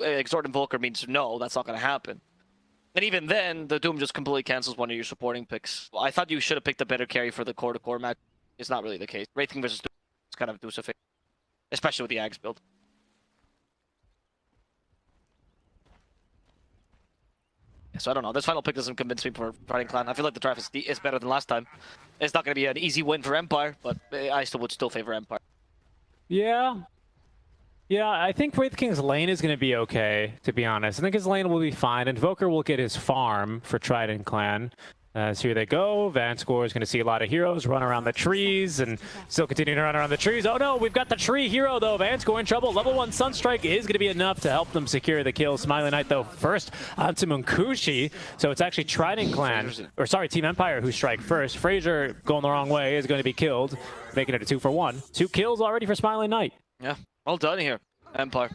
Exhort Invoker means no, that's not going to happen. And even then, the Doom just completely cancels one of your supporting picks. Well, I thought you should have picked a better carry for the core-to-core match. It's not really the case. Wraith King versus Doom is kind of Deuce-a-Fate, especially with the Ags build. So I don't know. This final pick doesn't convince me for Trident Clan. I feel like the draft is better than last time. It's not going to be an easy win for Empire, but I would still favor Empire. Yeah. Yeah, I think Wraith King's lane is going to be okay, to be honest. I think his lane will be fine. Invoker will get his farm for Trident Clan. So here they go. Vanscore is going to see a lot of heroes run around the trees and still continuing to run around the trees. Oh no, we've got the tree hero though. Vanscore in trouble. Level 1 Sunstrike is going to be enough to help them secure the kill. Smiling Knight though first onto Munkushi. So it's actually Trident Clan, or sorry, Team Empire who strike first. Fraser going the wrong way is going to be killed, making it a 2-for-1. 2 kills already for Smiling Knight. Yeah, well done here, Empire.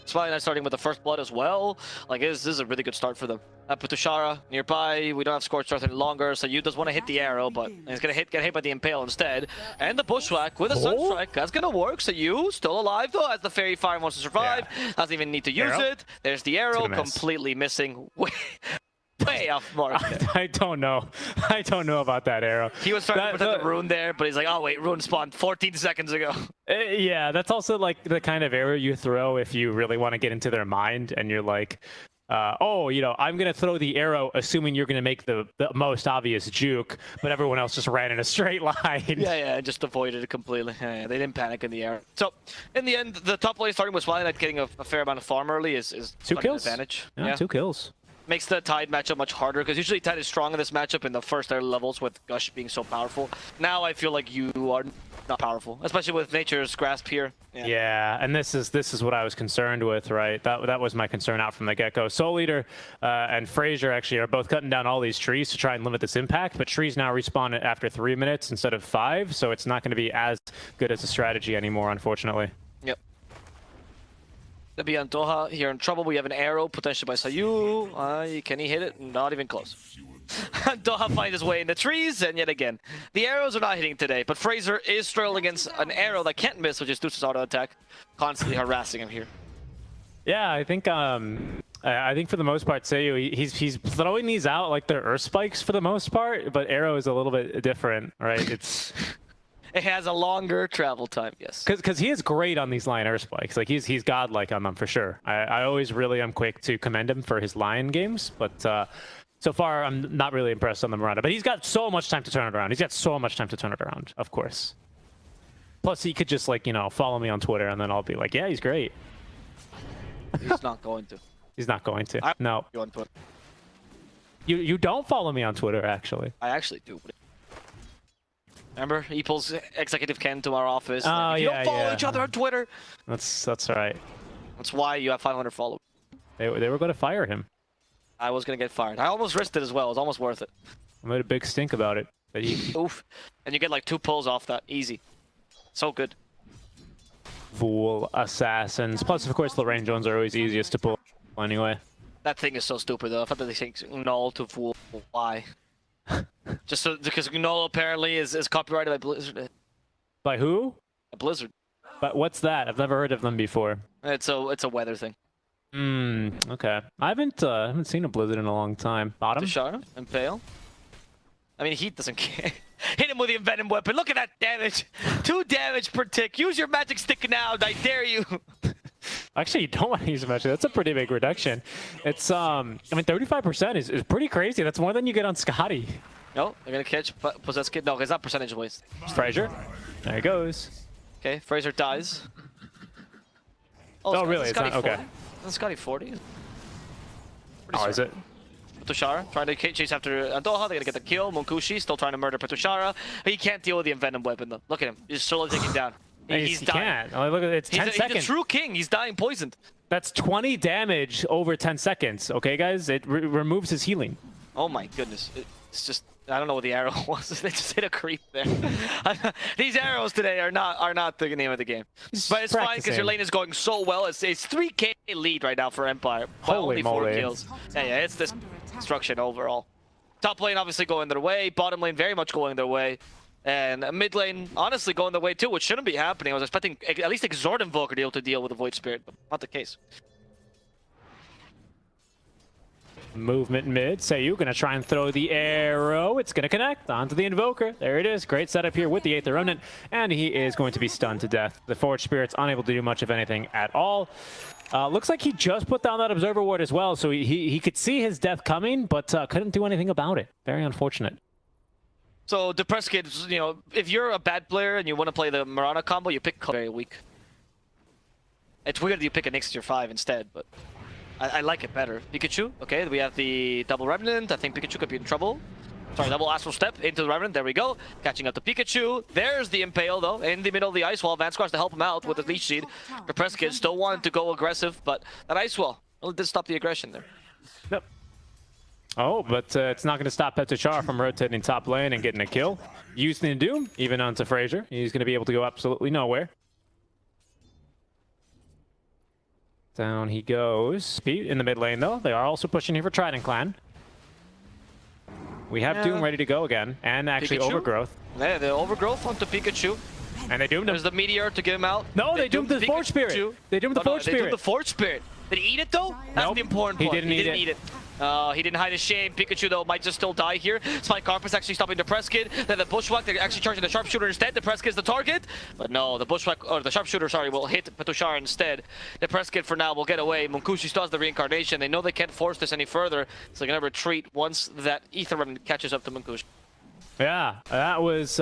Smiling Knight starting with the first blood as well. Like, this is a really good start for them. Patushara nearby. We don't have Scorched Earth any longer, so you just want to hit the arrow, but he's gonna get hit by the Impale instead. And the Bushwhack with a Sunstrike. That's gonna work. So you still alive though, as the Fairy Fire wants to survive. Yeah. Doesn't even need to use it. There's the arrow, completely missing. Way off mark. I don't know. I don't know about that arrow. He was trying to protect the rune there, but he's like, oh wait, rune spawned 14 seconds ago. Yeah, that's also like the kind of arrow you throw if you really want to get into their mind and you're like, oh, you know, I'm going to throw the arrow assuming you're going to make the most obvious juke, but everyone else just ran in a straight line. Yeah, just avoided it completely. Yeah, they didn't panic in the air. So, in the end, the top lane starting with Smiling Knight getting a fair amount of farm early is 2 kills. An advantage. Yeah, 2 kills. Makes the Tide matchup much harder, because usually Tide is strong in this matchup in the first early levels with Gush being so powerful. Now I feel like you are not powerful, especially with Nature's Grasp here. Yeah, and this is what I was concerned with, right? That was my concern out from the get-go. Soul Eater and Fraser actually are both cutting down all these trees to try and limit this impact, but trees now respawn after 3 minutes instead of 5, so it's not going to be as good as a strategy anymore, unfortunately. Yep. The Beyond Doha here in trouble. We have an arrow potentially by Sayu. Can he hit it? Not even close. Doha finds his way in the trees, and yet again, the arrows are not hitting today. But Fraser is struggling against an arrow that can't miss, which is Deuce's auto attack, constantly harassing him here. Yeah, I think for the most part, Sayu, he's throwing these out like they're Earth Spikes for the most part, but arrow is a little bit different, right? It's it has a longer travel time, yes. Because he is great on these line Earth Spikes. Like he's godlike on them for sure. I always really am quick to commend him for his Lion games, but so far I'm not really impressed on the Miranda. But he's got so much time to turn it around. He's got so much time to turn it around, of course. Plus he could just, like, you know, follow me on Twitter and then I'll be like, yeah, he's great. He's not going to. He's not going to. No. You don't follow me on Twitter, actually. I actually do. Remember, he pulls Executive Ken to our office. Oh, like, you don't follow each other on Twitter. That's right. That's why you have 500 followers. They were going to fire him. I was going to get fired. I almost risked it as well. It was almost worth it. I made a big stink about it. But Oof. And you get like 2 pulls off that. Easy. So good. Fool assassins. Plus, of course, Lorraine Jones are always easiest to pull anyway. That thing is so stupid, though. I thought that they think null to fool. Why? Just so, because null apparently is copyrighted by Blizzard. By who? Blizzard. But what's that? I've never heard of them before. It's a weather thing. Okay. I haven't seen a Blizzard in a long time. Bottom? Tushara? Impale? I mean, Heat doesn't care. Hit him with the Envenom Weapon. Look at that damage. 2 damage per tick. Use your magic stick now. I dare you. Actually, you don't want to use a magic. That's a pretty big reduction. It's, I mean, 35% is pretty crazy. That's more than you get on Scotty. No, they're going to catch Possessed Kid. No, it's not percentage waste. Fraser. There he goes. Okay, Fraser dies. Oh, really? It's not, okay. Isn't Scotty 40? Oh, is it? Patushara trying to chase after Andoha. They're gonna get the kill. Munkushi still trying to murder Patushara. He can't deal with the Envenom Weapon though. Look at him. He's slowly taking down. He's dying. Can't. Oh, look at it. It's 10 seconds. He's a true king. He's dying poisoned. That's 20 damage over 10 seconds. Okay, guys? It removes his healing. Oh my goodness. It's just, I don't know what the arrow was. They just hit a creep there. These arrows today are not the name of the game. But it's fine because your lane is going so well. It's 3k lead right now for Empire. Holy only moly. 4 kills. Yeah, it's this destruction overall. Top lane obviously going their way. Bottom lane very much going their way. And mid lane honestly going their way too, which shouldn't be happening. I was expecting at least Exhort Invoker to be able to deal with the Void Spirit, but not the case. Movement mid. Seiyu gonna try and throw the arrow. It's gonna connect onto the Invoker. There it is. Great setup here with the Aether Remnant, and he is going to be stunned to death. The Forge Spirit's unable to do much of anything at all. Looks like he just put down that Observer Ward as well, so he could see his death coming, but couldn't do anything about it. Very unfortunate. So Depressed Kids, you know, if you're a bad player and you want to play the Mirana combo, you pick very weak. It's weird that you pick an Tier 5 instead, but I like it better. Pikachu, okay, we have the double Remnant. I think Pikachu could be in trouble. Sorry, double Astral Step into the Remnant. There we go. Catching up to Pikachu. There's the Impale, though, in the middle of the Ice Wall. Vansquash to help him out with the Leech Seed. Depressed Kid still wanted to go aggressive, but that Ice Wall really did stop the aggression there. Yep. Oh, but it's not going to stop Petuchar from rotating top lane and getting a kill. Using the Doom, even onto Fraser. He's going to be able to go absolutely nowhere. Down he goes. Speed in the mid lane, though. They are also pushing here for Trident Clan. We have Doom ready to go again, and actually Pikachu? Overgrowth. Yeah, the Overgrowth onto Pikachu. And they doomed him. There's the Meteor to get him out. No, they doomed the Forge Spirit. They doomed the Forge Spirit. They doomed the Forge Spirit. Did he eat it, though? That's the important part. He didn't eat it. He didn't hide his shame. Pikachu, though, might just still die here. Spike Carpus actually stopping Depressed Kid. Then the Bushwhack, they're actually charging the Sharpshooter instead. Depressed Kid's the target. But no, the Bushwhack, or the Sharpshooter, sorry, will hit Petuchar instead. Depressed Kid, for now, will get away. Munkushi still has the Reincarnation. They know they can't force this any further, so they're going to retreat once that Aether Remnant catches up to Munkushi. Yeah, that was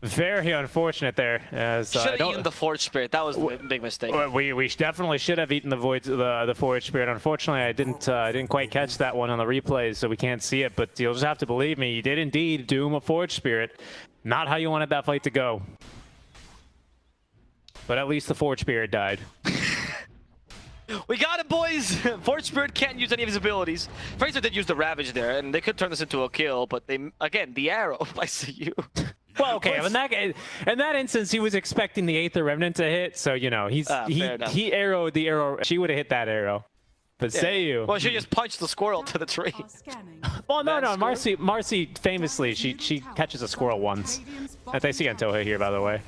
very unfortunate there. Should have eaten the Forge Spirit. That was a big mistake. We definitely should have eaten the Forge Spirit. Unfortunately, I didn't quite catch that one on the replays, so we can't see it. But you'll just have to believe me. You did indeed doom a Forge Spirit. Not how you wanted that fight to go. But at least the Forge Spirit died. We got it, boys! Forge Spirit can't use any of his abilities. Fraser did use the Ravage there, and they could turn this into a kill, but they, again, the arrow by CU. Well, okay, in that instance, he was expecting the Aether Remnant to hit, so, you know, he arrowed the arrow. She would have hit that arrow. But Seiyu... Well, she just punched the squirrel to the tree. Well, no, Marcy famously, she catches a squirrel once. They see Antoha here, by the way.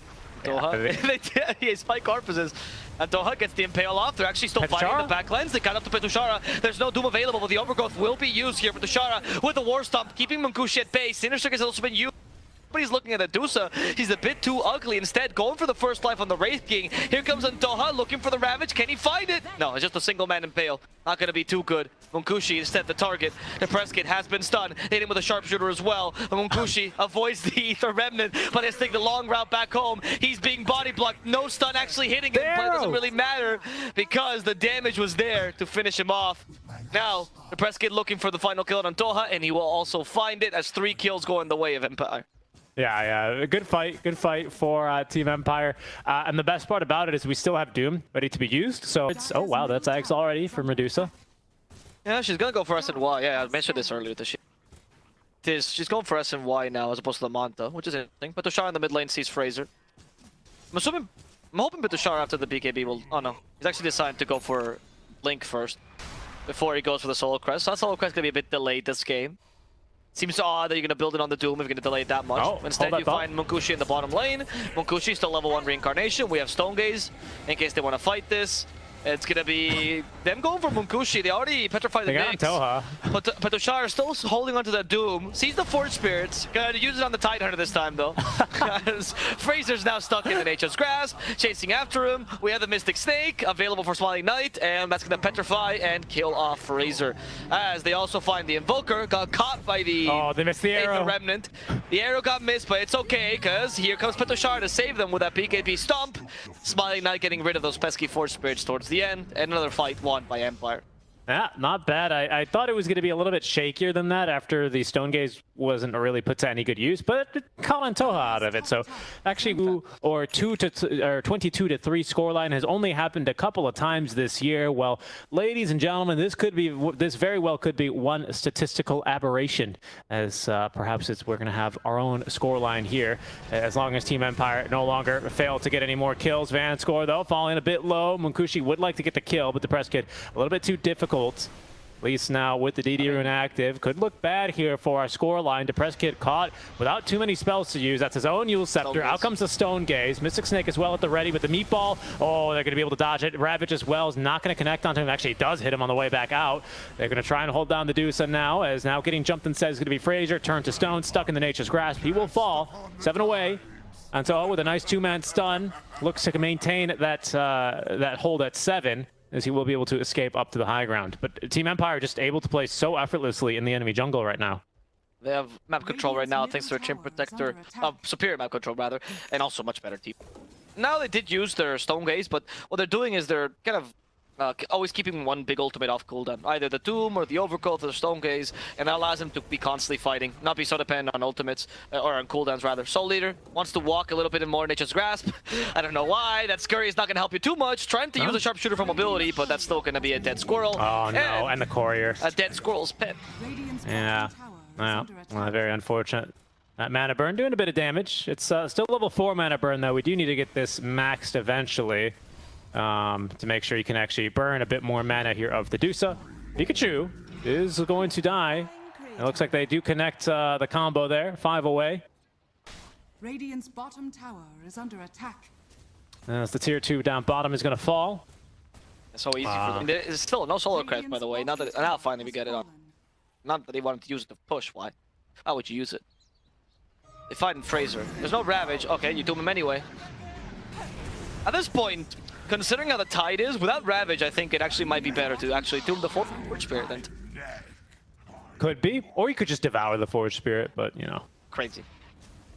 Doha. Yeah, Spike Carpuses. And Doha gets the Impale off. They're actually still fighting the back lens. They got up to Petuchara. There's no Doom available, but the Overgrowth will be used here. Petuchara with the War Stomp, keeping Munkushi at bay. Sinister has also been used. But he's looking at Adusa. He's a bit too ugly. Instead, going for the first life on the Wraith King. Here comes Antoha looking for the Ravage. Can he find it? No, it's just a single man Impale. Not going to be too good. Munkushi instead the target. Depressed Kid has been stunned. Hit him with a Sharpshooter as well. Munkushi avoids the Aether Remnant, but has taken the long route back home. He's being body blocked. No stun actually hitting him, but it doesn't really matter because the damage was there to finish him off. Now, Depressed Kid looking for the final kill on Antoha, and he will also find it as 3 kills go in the way of Empire. Yeah, good fight for Team Empire. And the best part about it is we still have Doom ready to be used. So it's, oh wow, that's Axe already from Medusa. Yeah, she's gonna go for SNY. Yeah, I mentioned this earlier this year. She's going for SNY now as opposed to the Manta, which is interesting. But Tushar in the mid lane sees Fraser. I'm hoping Petuchar after the BKB will... Oh no, he's actually decided to go for Link first before he goes for the Solo Crest. So that Solo Crest gonna be a bit delayed this game. Seems odd that you're going to build it on the Doom if you're going to delay it that much. Instead, you find Munkushi in the bottom lane. Munkushi still level 1 Reincarnation. We have Stone Gaze in case they want to fight this. It's going to be them going for Munkushi. They already petrified the Nyx. But Petuchar is still holding onto that Doom. Sees the Forge Spirits. Gonna use it on the Tidehunter this time, though. Fraser's now stuck in the Nature's Grasp, chasing after him. We have the Mystic Snake available for Smiling Knight, and that's going to petrify and kill off Fraser. As they also find the Invoker, got caught by the they missed the arrow. Aether Remnant. The arrow got missed, but it's okay, because here comes Petuchar to save them with that BKB Stomp. Smiling Knight getting rid of those pesky Forge Spirits towards the end, and another fight won by Empire. Yeah, not bad. I thought it was going to be a little bit shakier than that after the Stone Gaze wasn't really put to any good use, but it caught Antoha out of it. So actually, or 22-3 scoreline has only happened a couple of times this year. Well, ladies and gentlemen, this very well could be one statistical aberration, as perhaps we're going to have our own scoreline here, as long as Team Empire no longer fail to get any more kills. Van score though falling a bit low. Munkushi would like to get the kill, but Depressed Kid a little bit too difficult. At least now with the DD rune active. Could look bad here for our scoreline. Depressed Kid caught without too many spells to use. That's his own Yule Scepter. Out comes the Stone Gaze. Mystic Snake as well at the ready with the Meatball. Oh, they're going to be able to dodge it. Ravage as well is not going to connect onto him. Actually, it does hit him on the way back out. They're going to try and hold down the Deuce now, as now getting jumped and says is going to be Frazier. Turn to Stone, stuck in the Nature's Grasp. He will fall. 7 away. Antoha with a nice 2-man stun. Looks to maintain that hold at 7. As he will be able to escape up to the high ground. But Team Empire just able to play so effortlessly in the enemy jungle right now. They have map control right now thanks to their Chain Protector, superior map control rather, and also much better team. Now they did use their Stone Gaze, but what they're doing is they're kind of always keeping one big ultimate off cooldown. Either the Tomb or the Overgrowth or the Stone Gaze, and that allows them to be constantly fighting, not be so dependent on ultimates, or on cooldowns rather. Soul Leader wants to walk a little bit more in Nature's Grasp. I don't know why. That Scurry is not going to help you too much. Trying to use a Sharpshooter for mobility, but that's still going to be a dead squirrel. Oh no, and the Courier. A dead squirrel's pet. Yeah, well, very unfortunate. That mana burn doing a bit of damage. It's still level 4 mana burn though. We do need to get this maxed eventually. To make sure you can actually burn a bit more mana here of the Dusa. Pikachu is going to die. It looks like they do connect the combo there. 5 away. Radiant's bottom tower is under attack. As the tier 2 down bottom is going to fall. It's so easy for them. There's still no Solar Crest, by the way. Now finally we get it on. Not that they wanted to use it to push. Why? Why would you use it? They fight in Fraser. There's no Ravage. Okay, you doom him anyway. At this point, considering how the tide is, without Ravage, I think it actually might be better to actually doom the Forge Spirit than Could be. Or you could just devour the Forge Spirit, but, you know. Crazy.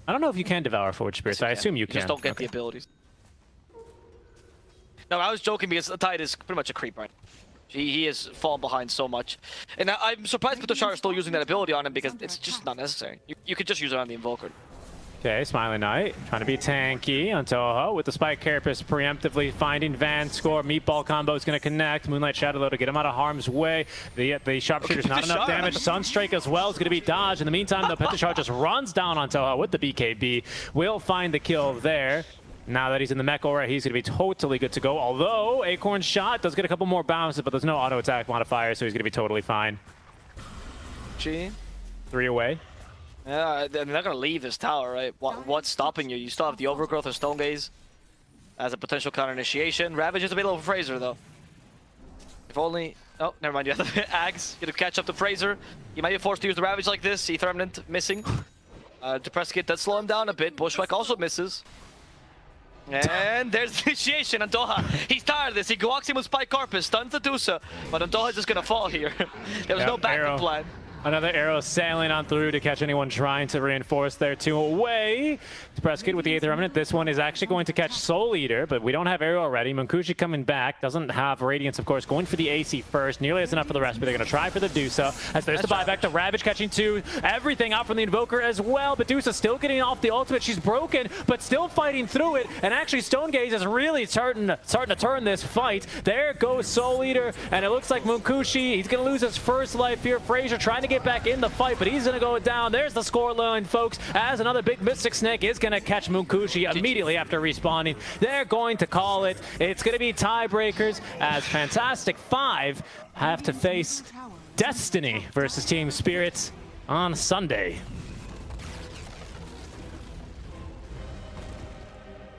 I don't know if you can devour Forge Spirits. Yes, I assume you can. Just don't get the abilities. No, I was joking because the tide is pretty much a creep right now. He has fallen behind so much. And I'm surprised Pituchar is still using that ability on him because it's just not necessary. You could just use it on the Invoker. Okay, Smiling Knight trying to be tanky on Toho with the Spike Carapace preemptively finding Van Score. Meatball combo is going to connect. Moonlight Shadow to get him out of harm's way. The Sharpshooter's not enough damage. Sunstrike as well is going to be dodged. In the meantime, though, Pituchar just runs down on Toho with the BKB. Will find the kill there. Now that he's in the mech aura, he's going to be totally good to go. Although Acorn's shot does get a couple more bounces, but there's no auto attack modifier, so he's going to be totally fine. G. 3 away. Yeah, they're not going to leave this tower, right? What's stopping you? You still have the Overgrowth or Stone Gaze as a potential counter initiation. Ravage is available for Fraser, though. If only... Oh, never mind. You have the Ags. You have to catch up to Fraser. You might be forced to use the Ravage like this. Ether Remnant missing. Depressed Kid does slow him down a bit. Bushwhack also misses. And there's the initiation. Antoha, he's tired of this. He walks in with Spike Carpus, stuns the Dusa, but Antoha's just going to fall here. There was no backup plan. Another arrow sailing on through to catch anyone trying to reinforce there. 2 away. Depressed Kid with the Aether Remnant. This one is actually going to catch Soul Eater, but we don't have arrow already. Munkushi coming back. Doesn't have Radiance, of course. Going for the AC first. Nearly has enough for the rest, but they're going to try for the Dusa. As there's the buyback. The Ravage catching 2. Everything out from the Invoker as well, but Dusa still getting off the ultimate. She's broken, but still fighting through it. And actually, Stone Gaze is really starting to turn this fight. There goes Soul Eater, and it looks like Munkushi, he's going to lose his first life here. Frazier trying to get back in the fight, but he's going to go down. There's the score line, folks, as another big Mystic Snake is going to catch Munkushi immediately after respawning. They're going to call it. It's going to be tiebreakers as Fantastic 5 have to face Destiny versus Team Spirits on Sunday.